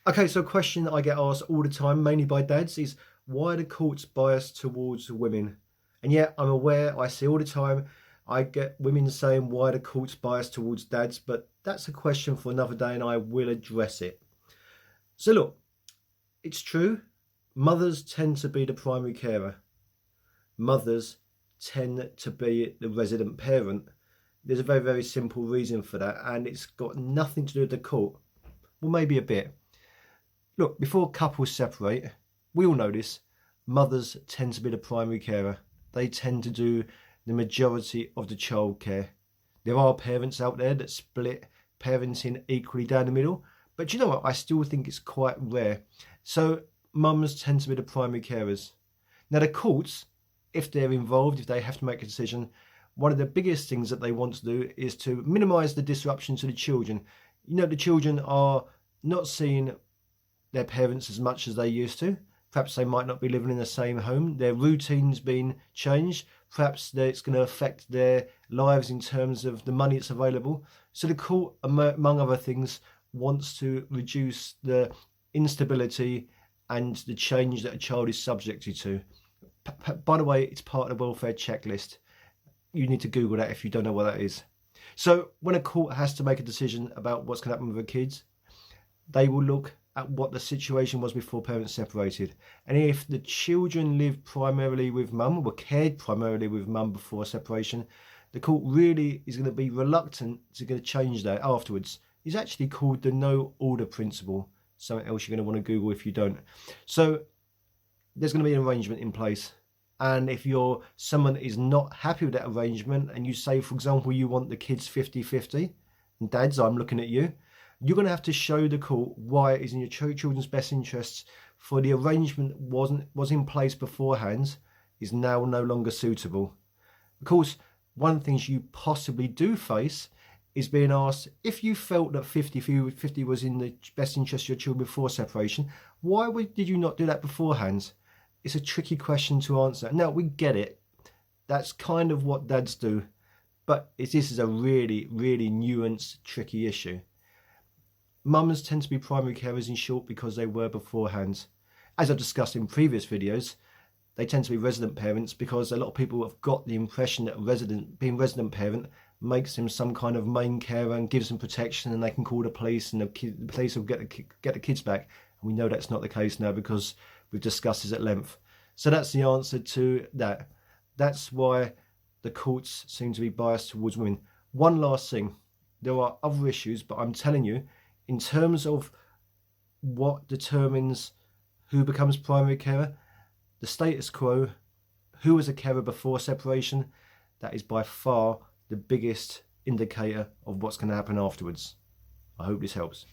Okay, so a question that I get asked all the time, mainly by dads, is why are the courts biased towards women? And yeah, I'm aware, I see all the time, I get women saying why the courts biased towards dads, but that's a question for another day and I will address it. So look, it's true, mothers tend to be the primary carer. Mothers tend to be the resident parent. There's a very, very simple reason for that, and it's got nothing to do with the court. Well, maybe a bit. Look, before couples separate, we all know this, mothers tend to be the primary carer. They tend to do the majority of the childcare. There are parents out there that split parenting equally down the middle, but you know what? I still think it's quite rare. So mums tend to be the primary carers. Now the courts, if they're involved, if they have to make a decision, one of the biggest things that they want to do is to minimise the disruption to the children. You know, the children are not seeing their parents as much as they used to. Perhaps they might not be living in the same home. Their routine's been changed. Perhaps it's going to affect their lives in terms of the money that's available. So the court, among other things, wants to reduce the instability and the change that a child is subjected to. By the way, it's part of the welfare checklist. You need to Google that if you don't know what that is. So when a court has to make a decision about what's going to happen with the kids, they will look at what the situation was before parents separated. And if the children lived primarily with mum, were cared primarily with mum before separation, the court really is going to be reluctant to change that afterwards. It's actually called the no order principle. Something else you're going to want to Google if you don't. So there's going to be an arrangement in place. And if you're someone that is not happy with that arrangement and you say, for example, you want the kids 50-50, and dads, I'm looking at you, you're going to have to show the court why it is in your children's best interests for the arrangement was in place beforehand is now no longer suitable. Of course, one of the things you possibly do face is being asked, if you felt that 50-50 was in the best interest of your children before separation, why did you not do that beforehand? It's a tricky question to answer. Now, we get it. That's kind of what dads do. But this is a really, really nuanced, tricky issue. Mums tend to be primary carers in short because they were beforehand. As I've discussed in previous videos, they tend to be resident parents because a lot of people have got the impression that being resident parent makes them some kind of main carer and gives them protection and they can call the police and the police will get the kids back. And we know that's not the case now because we've discussed this at length. So that's the answer to that. That's why the courts seem to be biased towards women. One last thing. There are other issues, but I'm telling you, in terms of what determines who becomes primary carer, the status quo, who was a carer before separation, that is by far the biggest indicator of what's going to happen afterwards. I hope this helps.